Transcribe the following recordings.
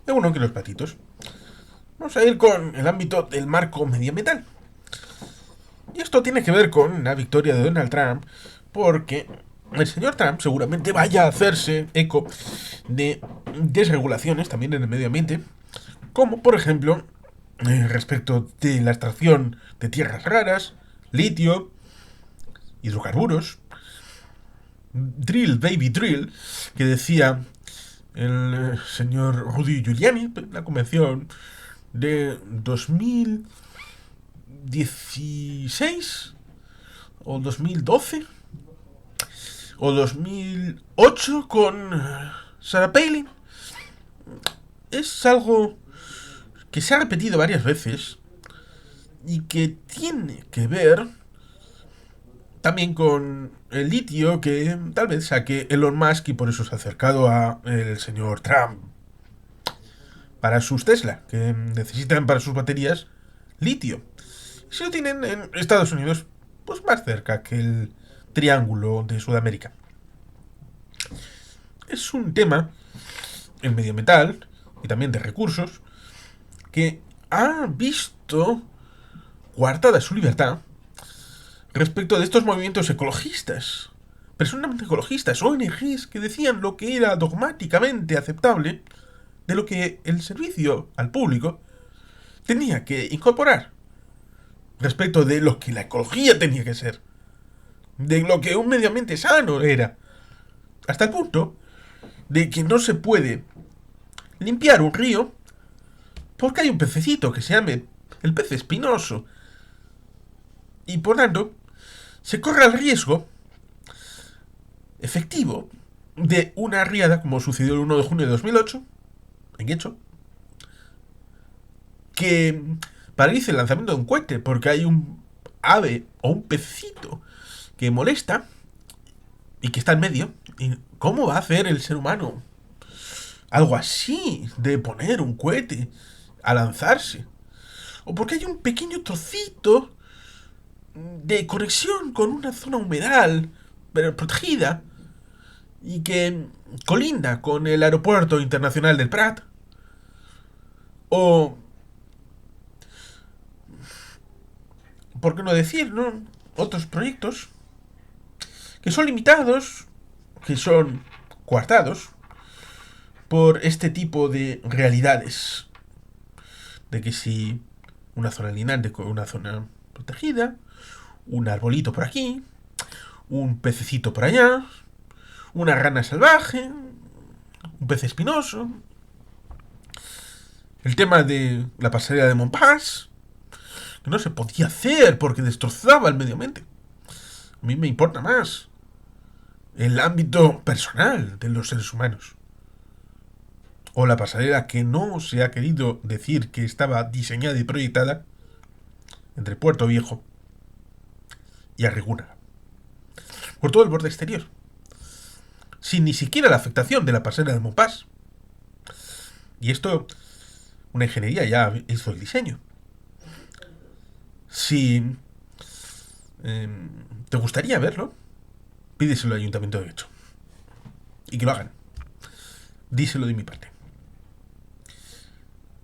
de uno que los patitos. Vamos a ir con el ámbito del marco medioambiental. Y esto tiene que ver con la victoria de Donald Trump, porque el señor Trump seguramente vaya a hacerse eco de desregulaciones también en el medio ambiente, como por ejemplo respecto de la extracción de tierras raras, litio, hidrocarburos, drill, baby drill, que decía el señor Rudy Giuliani en la convención de 2016 o 2012 o 2008 con Sarah Palin. Es algo que se ha repetido varias veces y que tiene que ver también con el litio que tal vez saque Elon Musk y por eso se ha acercado a el señor Trump para sus Tesla, que necesitan para sus baterías litio. Si lo tienen en Estados Unidos, pues más cerca que el triángulo de Sudamérica. Es un tema, el medioambiental y también de recursos, que ha visto coartada su libertad respecto de estos movimientos ecologistas, personalmente ecologistas, ONGs que decían lo que era dogmáticamente aceptable de lo que el servicio al público tenía que incorporar respecto de lo que la ecología tenía que ser, de lo que un medio ambiente sano era, hasta el punto de que no se puede limpiar un río porque hay un pececito que se llame el pez espinoso y por tanto se corre el riesgo efectivo de una riada como sucedió el 1 de junio de 2008 en Guecho, que paralice el lanzamiento de un cohete porque hay un ave o un pececito que molesta y que está en medio. ¿Y cómo va a hacer el ser humano algo así de poner un cohete a lanzarse? O porque hay un pequeño trocito de conexión con una zona humedal pero protegida y que colinda con el aeropuerto internacional del Prat. O, por qué no decir, ¿no? Otros proyectos que son limitados, que son coartados por este tipo de realidades. De que si una zona lindante con una zona protegida, un arbolito por aquí, un pececito por allá, una rana salvaje, un pez espinoso, el tema de la pasarela de Montparnasse, que no se podía hacer porque destrozaba el medio ambiente. A mí me importa más el ámbito personal de los seres humanos. O la pasarela que no se ha querido decir que estaba diseñada y proyectada entre Puerto Viejo y Arreguna, por todo el borde exterior, sin ni siquiera la afectación de la pasarela de Montparnasse. Y esto, una ingeniería ya hizo el diseño. Si eh, te gustaría verlo, pídeselo al Ayuntamiento de Hecho. Y que lo hagan. Díselo de mi parte.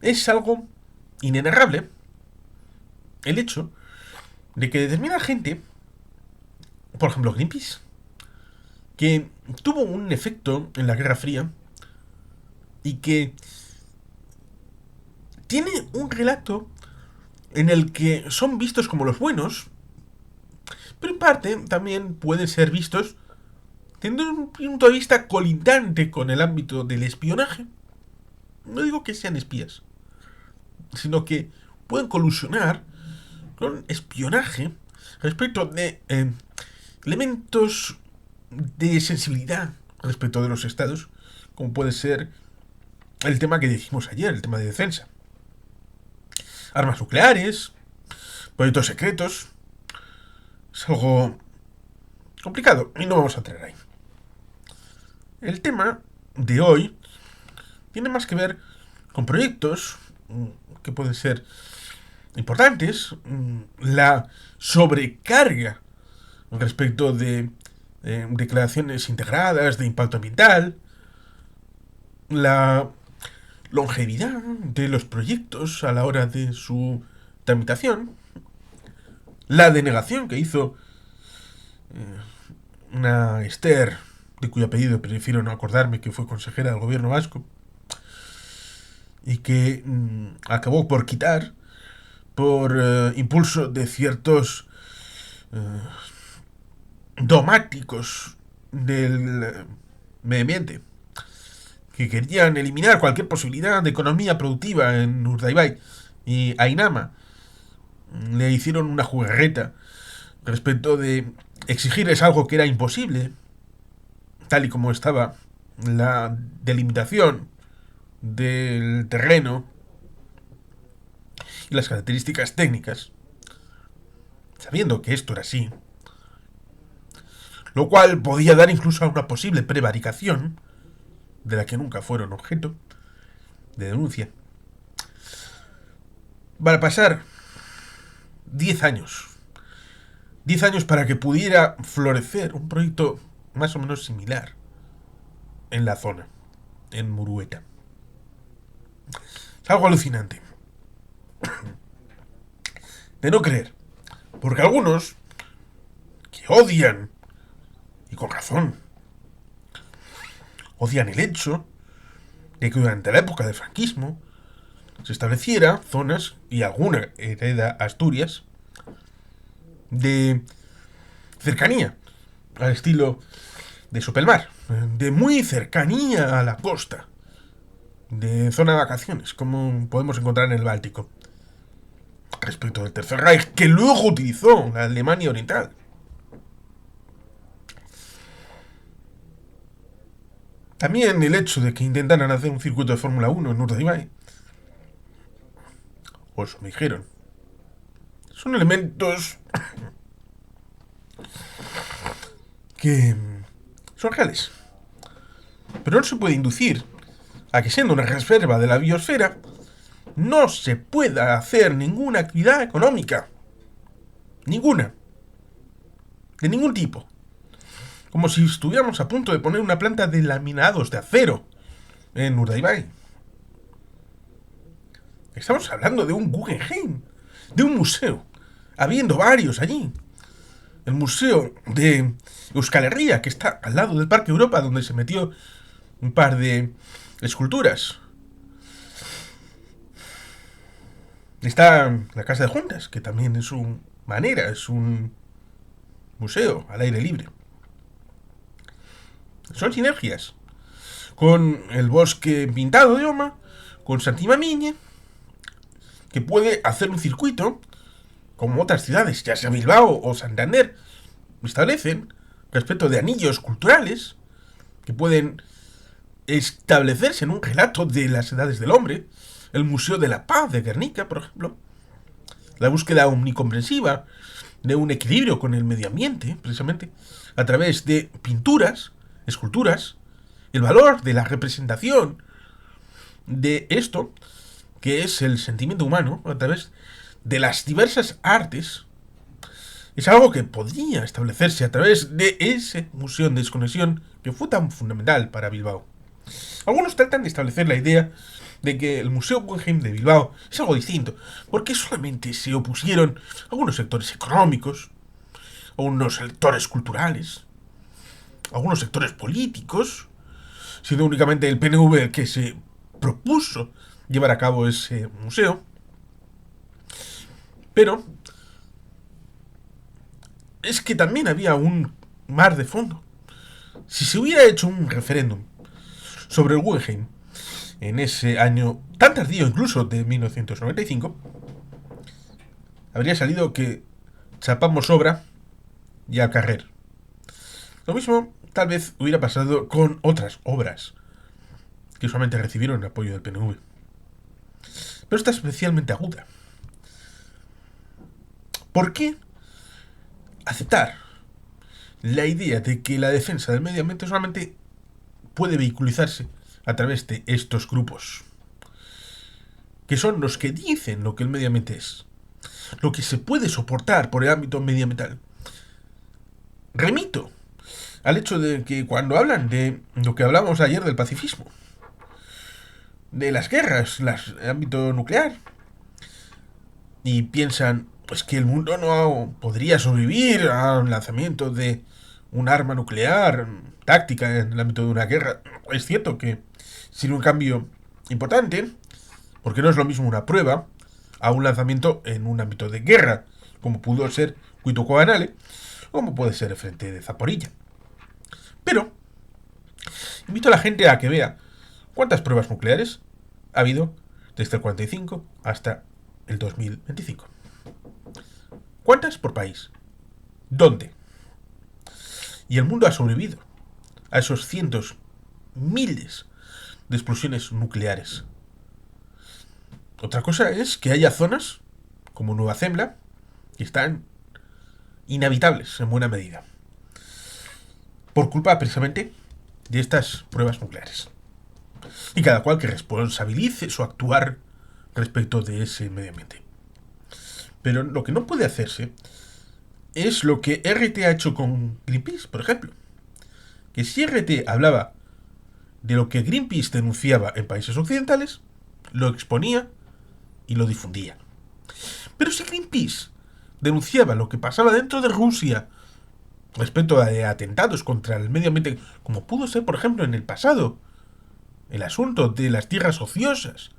Es algo inenarrable el hecho de que determinada gente, por ejemplo Greenpeace, que tuvo un efecto en la Guerra Fría y que tiene un relato en el que son vistos como los buenos, pero en parte también pueden ser vistos teniendo un punto de vista colindante con el ámbito del espionaje. No digo que sean espías, sino que pueden colusionar con espionaje respecto de elementos de sensibilidad respecto de los estados, como puede ser el tema que dijimos ayer, el tema de defensa. Armas nucleares, proyectos secretos. Es algo complicado y no vamos a entrar ahí. El tema de hoy tiene más que ver con proyectos que pueden ser importantes, la sobrecarga respecto de declaraciones integradas de impacto ambiental, la longevidad de los proyectos a la hora de su tramitación, la denegación que hizo una Esther, de cuyo apellido prefiero no acordarme, que fue consejera del gobierno vasco, y que acabó por quitar por impulso de ciertos dogmáticos del medio ambiente, que querían eliminar cualquier posibilidad de economía productiva en Urdaibai y Ainama. Le hicieron una jugarreta respecto de exigirles algo que era imposible, tal y como estaba la delimitación del terreno y las características técnicas, sabiendo que esto era así, lo cual podía dar incluso a una posible prevaricación, de la que nunca fueron objeto de denuncia, para pasar 10 años. 10 años para que pudiera florecer un proyecto más o menos similar en la zona, en Murueta. Es algo alucinante. De no creer. Porque algunos, que odian, y con razón, odian el hecho de que durante la época del franquismo se estableciera zonas, y alguna hereda Asturias, de cercanía al estilo de Sopelmar, de muy cercanía a la costa, de zona de vacaciones, como podemos encontrar en el Báltico, respecto del Tercer Reich, que luego utilizó la Alemania Oriental. También el hecho de que intentaran hacer un circuito de Fórmula 1 en Urdaibai, o eso me dijeron, son elementos que son reales. Pero no se puede inducir a que, siendo una reserva de la biosfera, no se pueda hacer ninguna actividad económica. Ninguna. De ningún tipo. Como si estuviéramos a punto de poner una planta de laminados de acero en Urdaibai. Estamos hablando de un Guggenheim, de un museo, habiendo varios allí. El museo de Euskal Herria, que está al lado del Parque Europa, donde se metió un par de esculturas. Está la Casa de Juntas, que también es un manera, es un museo al aire libre. Son sinergias. Con el bosque pintado de Oma, con Santimamiñe, que puede hacer un circuito, como otras ciudades, ya sea Bilbao o Santander, establecen, respecto de anillos culturales, que pueden establecerse en un relato de las edades del hombre. El Museo de la Paz de Guernica, por ejemplo. La búsqueda omnicomprensiva de un equilibrio con el medio ambiente, precisamente, a través de pinturas, esculturas, el valor de la representación de esto, que es el sentimiento humano, a través de las diversas artes, es algo que podría establecerse a través de ese museo de desconexión que fue tan fundamental para Bilbao. Algunos tratan de establecer la idea de que el Museo Guggenheim de Bilbao es algo distinto, porque solamente se opusieron algunos sectores económicos, algunos sectores culturales, algunos sectores políticos, siendo únicamente el PNV el que se propuso llevar a cabo ese museo. Pero es que también había un mar de fondo. Si se hubiera hecho un referéndum sobre el Guggenheim en ese año tan tardío, incluso de 1995, habría salido que chapamos obra y al carrer. Lo mismo tal vez hubiera pasado con otras obras que solamente recibieron el apoyo del PNV. Pero esta es especialmente aguda. ¿Por qué aceptar la idea de que la defensa del medio ambiente solamente puede vehiculizarse a través de estos grupos, que son los que dicen lo que el medio ambiente es, lo que se puede soportar por el ámbito medioambiental? Remito al hecho de que cuando hablan de lo que hablamos ayer del pacifismo, de las guerras, el ámbito nuclear. Y piensan, pues que el mundo no podría sobrevivir a un lanzamiento de un arma nuclear táctica en el ámbito de una guerra. Es cierto que sin un cambio importante, porque no es lo mismo una prueba a un lanzamiento en un ámbito de guerra, como pudo ser Cuito Coanale, como puede ser el frente de Zaporilla. Pero invito a la gente a que vea cuántas pruebas nucleares ha habido desde el 45 hasta el 2025. ¿Cuántas por país? ¿Dónde? Y el mundo ha sobrevivido a esos cientos, miles de explosiones nucleares. Otra cosa es que haya zonas, como Nueva Zembla, que están inhabitables en buena medida. Por culpa precisamente de estas pruebas nucleares. Y cada cual que responsabilice su actuar respecto de ese medio ambiente. Pero lo que no puede hacerse es lo que RT ha hecho con Greenpeace, por ejemplo. Que si RT hablaba de lo que Greenpeace denunciaba en países occidentales, lo exponía y lo difundía. Pero si Greenpeace denunciaba lo que pasaba dentro de Rusia respecto a atentados contra el medio ambiente, como pudo ser, por ejemplo, en el pasado, el asunto de las tierras ociosas,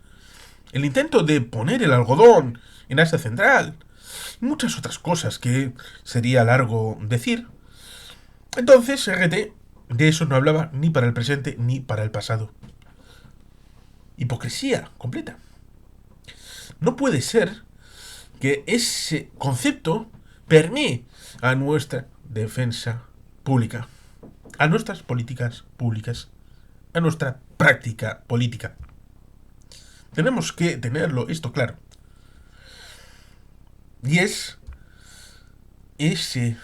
el intento de poner el algodón en Asia Central, y muchas otras cosas que sería largo decir, entonces RT de eso no hablaba ni para el presente ni para el pasado. Hipocresía completa. No puede ser que ese concepto permee a nuestra defensa pública, a nuestras políticas públicas, a nuestra práctica política. Tenemos que tenerlo esto claro. Y es ese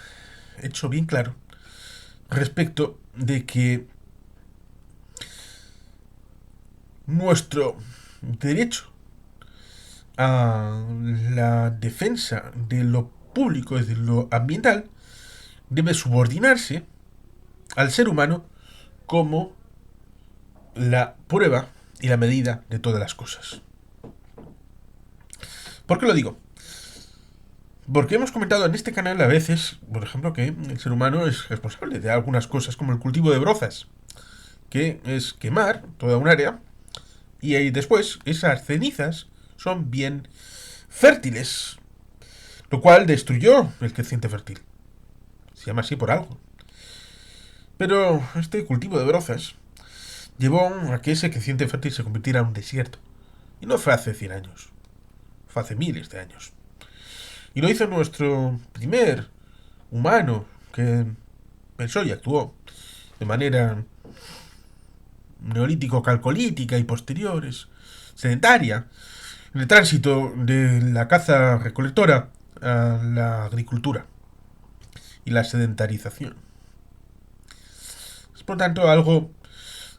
hecho bien claro respecto de que nuestro derecho a la defensa de lo público, es decir, lo ambiental, debe subordinarse al ser humano como la prueba y la medida de todas las cosas. ¿Por qué lo digo? Porque hemos comentado en este canal a veces, por ejemplo, que el ser humano es responsable de algunas cosas como el cultivo de brozas, que es quemar toda un área y ahí después esas cenizas son bien fértiles, lo cual destruyó el creciente fértil. Se llama así por algo. Pero este cultivo de brozas llevó a que ese creciente fértil se convirtiera en un desierto. Y no fue hace 100 años, fue hace miles de años. Y lo hizo nuestro primer humano que pensó y actuó de manera neolítico-calcolítica y posteriores, sedentaria, en el tránsito de la caza recolectora a la agricultura y la sedentarización. Es por tanto algo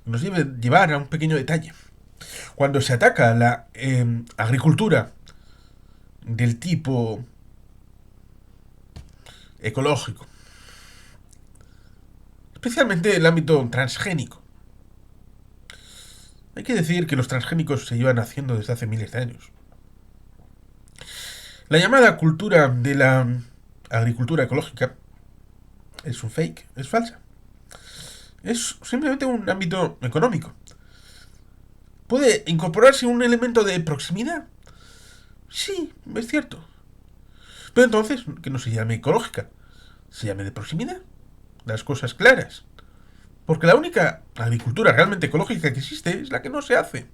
que nos debe llevar a un pequeño detalle. Cuando se ataca la agricultura del tipo ecológico, especialmente el ámbito transgénico, hay que decir que los transgénicos se llevan haciendo desde hace miles de años. La llamada cultura de la agricultura ecológica es un fake, es falsa. Es simplemente un ámbito económico. ¿Puede incorporarse un elemento de proximidad? Sí, es cierto. Pero entonces, que no se llame ecológica, se llame de proximidad. Las cosas claras. Porque la única agricultura realmente ecológica que existe es la que no se hace.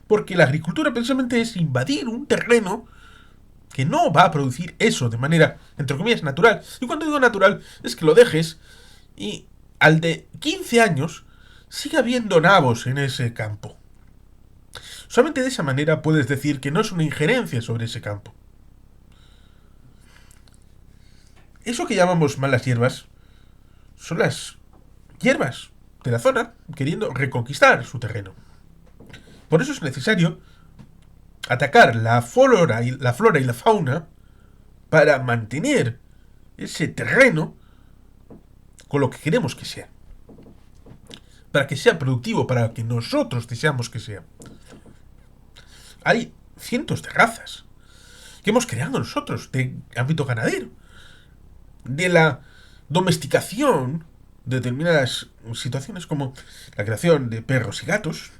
Porque la agricultura precisamente es invadir un terreno que no va a producir eso de manera, entre comillas, natural. Y cuando digo natural, es que lo dejes y al de 15 años sigue habiendo nabos en ese campo. Solamente de esa manera puedes decir que no es una injerencia sobre ese campo. Eso que llamamos malas hierbas son las hierbas de la zona queriendo reconquistar su terreno. Por eso es necesario atacar la flora y la fauna para mantener ese terreno con lo que queremos que sea. para que sea productivo, para que nosotros deseamos que sea. Hay cientos de razas que hemos creado nosotros de ámbito ganadero, de la domesticación de determinadas situaciones como la creación de perros y gatos.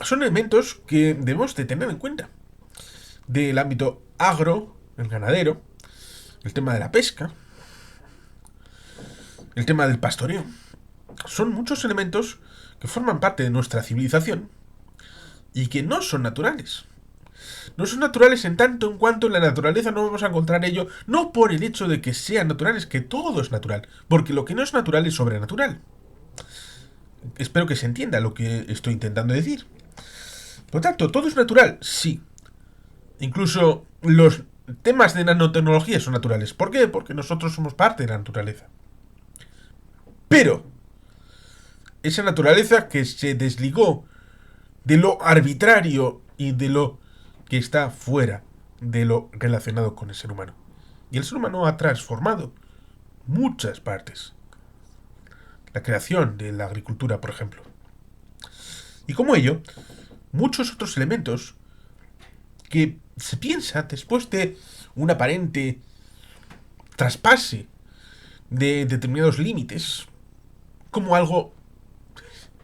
Son elementos que debemos de tener en cuenta. Del ámbito agro, el ganadero, el tema de la pesca, el tema del pastoreo. Son muchos elementos que forman parte de nuestra civilización y que no son naturales. No son naturales en tanto en cuanto en la naturaleza no vamos a encontrar ello, no por el hecho de que sean naturales, que todo es natural, porque lo que no es natural es sobrenatural. Espero que se entienda lo que estoy intentando decir. Por lo tanto, ¿todo es natural? Sí. Incluso los temas de nanotecnología son naturales. ¿Por qué? Porque nosotros somos parte de la naturaleza. Pero esa naturaleza que se desligó de lo arbitrario y de lo que está fuera de lo relacionado con el ser humano. Y el ser humano ha transformado muchas partes. La creación de la agricultura, por ejemplo. Y como ello, muchos otros elementos que se piensa después de un aparente traspase de determinados límites como algo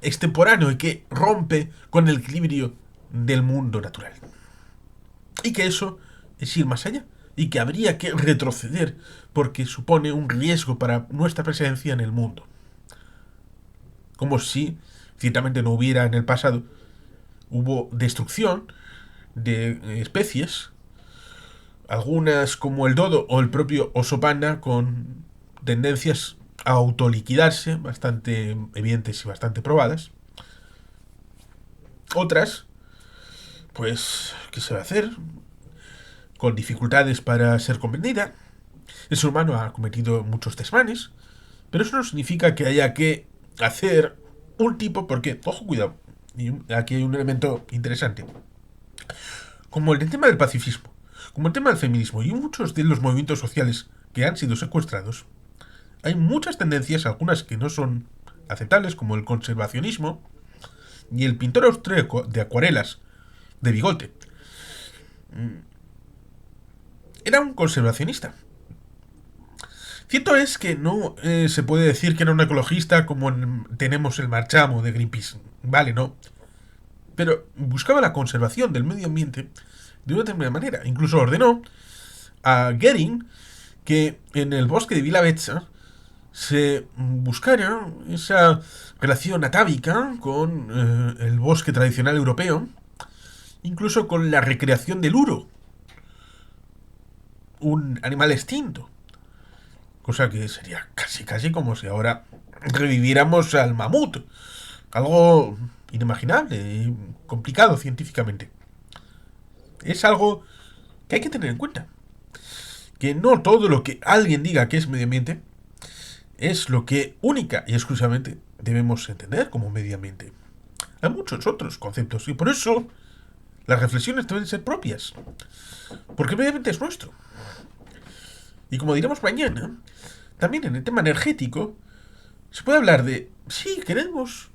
extemporáneo y que rompe con el equilibrio del mundo natural. Y que eso es ir más allá y que habría que retroceder porque supone un riesgo para nuestra presencia en el mundo. Como si ciertamente no hubiera en el pasado, hubo destrucción de especies, algunas como el dodo o el propio oso panda con tendencias a autoliquidarse bastante evidentes y bastante probadas. Otras, pues, ¿qué se va a hacer? Con dificultades para ser comprendida. El ser humano ha cometido muchos desmanes, pero eso no significa que haya que hacer un tipo, porque, ojo, cuidado, y aquí hay un elemento interesante. Como el tema del pacifismo, como el tema del feminismo y muchos de los movimientos sociales que han sido secuestrados, hay muchas tendencias, algunas que no son aceptables, como el conservacionismo y el pintor austríaco de acuarelas de bigote. Era un conservacionista. Cierto es que no se puede decir que era un ecologista como tenemos el marchamo de Greenpeace. Vale, no. Pero buscaba la conservación del medio ambiente de una determinada manera. Incluso ordenó a Goering que en el bosque de Vilavetza se buscara esa relación atávica con el bosque tradicional europeo, incluso con la recreación del uro, un animal extinto. Cosa que sería casi como si ahora reviviéramos al mamut. Algo inimaginable y complicado científicamente. Es algo que hay que tener en cuenta. Que no todo lo que alguien diga que es medio ambiente es lo que única y exclusivamente debemos entender como medio ambiente. Hay muchos otros conceptos y por eso las reflexiones deben ser propias. Porque el medio ambiente es nuestro. Y como diremos mañana, también en el tema energético se puede hablar de, sí, queremos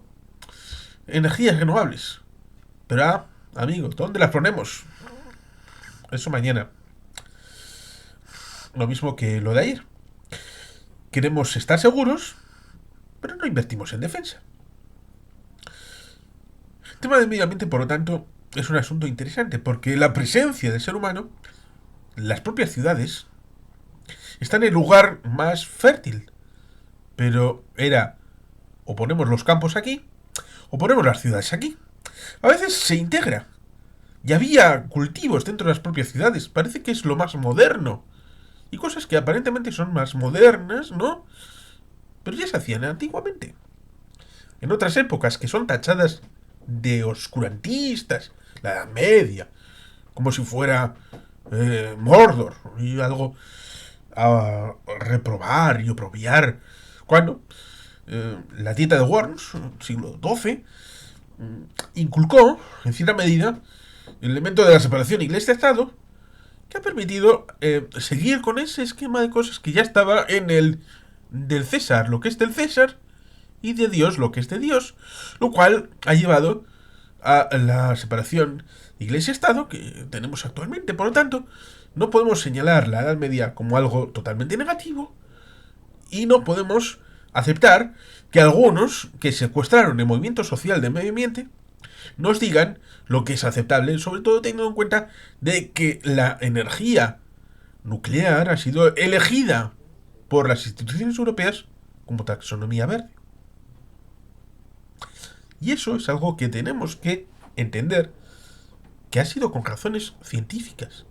energías renovables. Pero, amigos, ¿dónde las ponemos? Eso mañana. Lo mismo que lo de ayer. Queremos estar seguros, pero no invertimos en defensa. El tema del medio ambiente, por lo tanto, es un asunto interesante, porque la presencia del ser humano, las propias ciudades, está en el lugar más fértil. Pero era, o ponemos los campos aquí, o ponemos las ciudades aquí. A veces se integra. Y había cultivos dentro de las propias ciudades. Parece que es lo más moderno. Y cosas que aparentemente son más modernas, ¿no? Pero ya se hacían antiguamente. En otras épocas que son tachadas de oscurantistas, la Edad Media, como si fuera Mordor y algo a reprobar y oprobiar. Cuando la dieta de Worms, siglo XII, inculcó, en cierta medida, el elemento de la separación Iglesia-Estado, que ha permitido seguir con ese esquema de cosas que ya estaba en el del César, lo que es del César, y de Dios lo que es de Dios, lo cual ha llevado a la separación Iglesia-Estado que tenemos actualmente. Por lo tanto, no podemos señalar la Edad Media como algo totalmente negativo y no podemos aceptar que algunos que secuestraron el movimiento social del medio ambiente nos digan lo que es aceptable, sobre todo teniendo en cuenta de que la energía nuclear ha sido elegida por las instituciones europeas como taxonomía verde. Y eso es algo que tenemos que entender, que ha sido con razones científicas.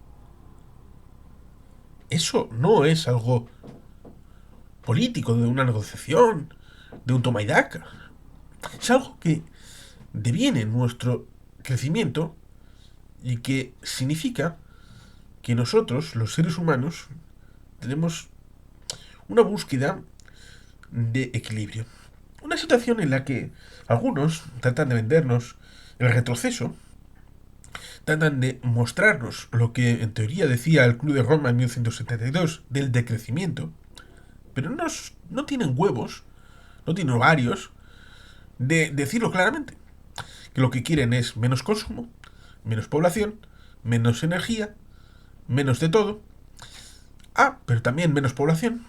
Eso no es algo político, de una negociación, de un toma y daca. Es algo que deviene en nuestro crecimiento y que significa que nosotros, los seres humanos, tenemos una búsqueda de equilibrio. Una situación en la que algunos tratan de vendernos el retroceso, tratan de mostrarnos lo que en teoría decía el Club de Roma en 1172 del decrecimiento, pero no tienen huevos, no tienen ovarios de decirlo claramente. Que lo que quieren es menos consumo, menos población, menos energía, menos de todo. Pero también menos población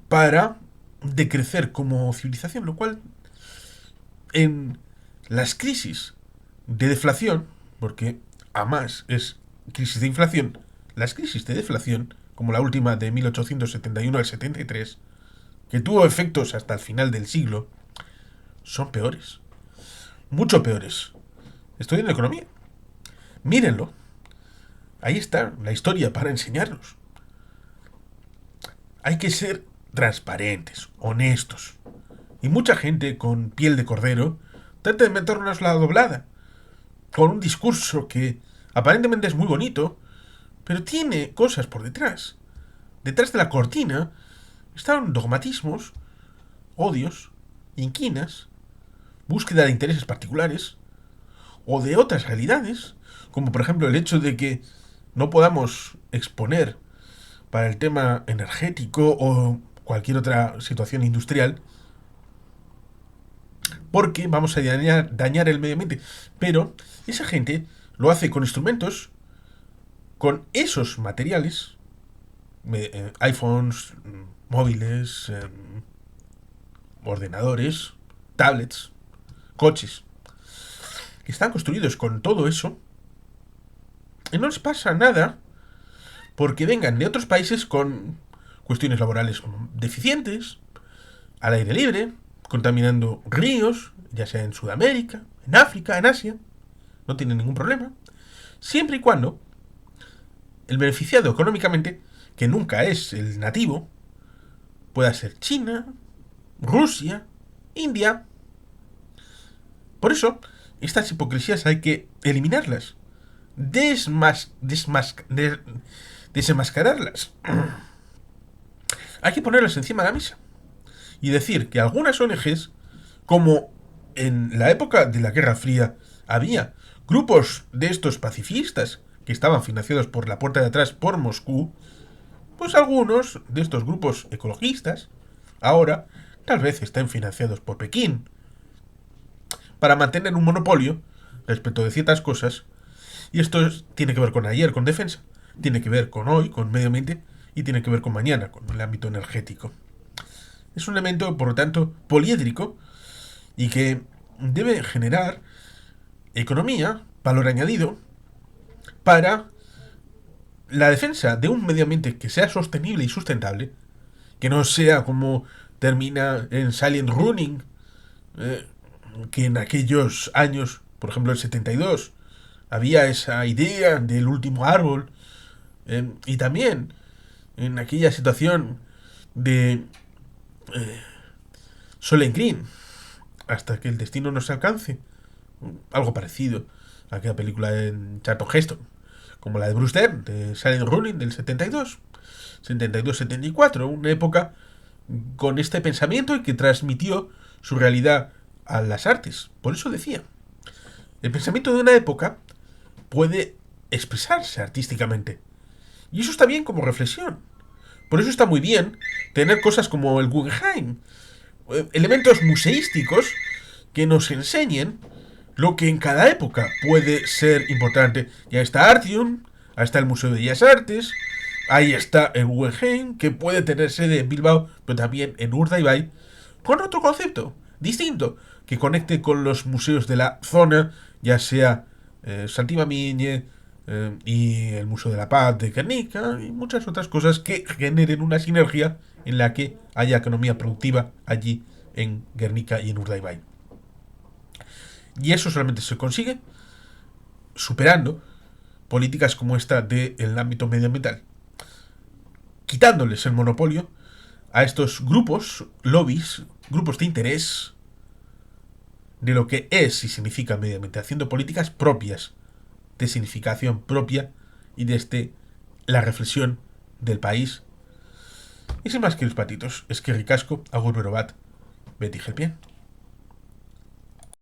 para decrecer como civilización, lo cual en las crisis de deflación, porque a más es crisis de inflación, las crisis de deflación, como la última de 1871 al 73, que tuvo efectos hasta el final del siglo, son peores. Mucho peores. Estoy en economía. Mírenlo. Ahí está la historia para enseñarnos. Hay que ser transparentes, honestos. Y mucha gente con piel de cordero trata de meternos la doblada, con un discurso que aparentemente es muy bonito, pero tiene cosas por detrás. Detrás de la cortina están dogmatismos, odios, inquinas, búsqueda de intereses particulares, o de otras realidades, como por ejemplo el hecho de que no podamos exponer para el tema energético o cualquier otra situación industrial, porque vamos a dañar el medio ambiente. Pero esa gente lo hace con instrumentos, con esos materiales, iPhones, móviles, ordenadores, tablets, coches, que están construidos con todo eso, y no les pasa nada porque vengan de otros países con cuestiones laborales deficientes, al aire libre, contaminando ríos, ya sea en Sudamérica, en África, en Asia. No tienen ningún problema. Siempre y cuando el beneficiado económicamente, que nunca es el nativo, pueda ser China, Rusia, India. Por eso, estas hipocresías hay que eliminarlas. Desenmascararlas. Hay que ponerlas encima de la mesa. Y decir que algunas ONGs, como en la época de la Guerra Fría había grupos de estos pacifistas que estaban financiados por la puerta de atrás por Moscú, pues algunos de estos grupos ecologistas ahora tal vez estén financiados por Pekín para mantener un monopolio respecto de ciertas cosas. Y esto tiene que ver con ayer, con defensa, tiene que ver con hoy, con medio ambiente, y tiene que ver con mañana, con el ámbito energético. Es un elemento, por lo tanto, poliédrico y que debe generar economía, valor añadido, para la defensa de un medio ambiente que sea sostenible y sustentable, que no sea como termina en Silent Running, que en aquellos años, por ejemplo el 72, había esa idea del último árbol, y también en aquella situación de Soylent Green, hasta que el destino nos alcance, algo parecido a aquella película de Charlton Heston, como la de Bruce Dern, de Silent Running del 72-74, una época con este pensamiento y que transmitió su realidad a las artes. Por eso decía, el pensamiento de una época puede expresarse artísticamente. Y eso está bien como reflexión. Por eso está muy bien tener cosas como el Guggenheim elementos museísticos que nos enseñen lo que en cada época puede ser importante. Ya está Artium, ahí está el Museo de Bellas Artes, ahí está el Guggenheim, que puede tener sede en Bilbao, pero también en Urdaibai, con otro concepto distinto, que conecte con los museos de la zona, ya sea Santibamiñe y el Museo de la Paz de Guernica y muchas otras cosas que generen una sinergia en la que haya economía productiva allí en Guernica y en Urdaibai. Y eso solamente se consigue superando políticas como esta del ámbito medioambiental, quitándoles el monopolio a estos grupos, lobbies, grupos de interés de lo que es y significa medio ambiente, haciendo políticas propias, de significación propia y desde la reflexión del país. Y sin más que los patitos, es que ricasco, agur berobat, Betty Gelpien.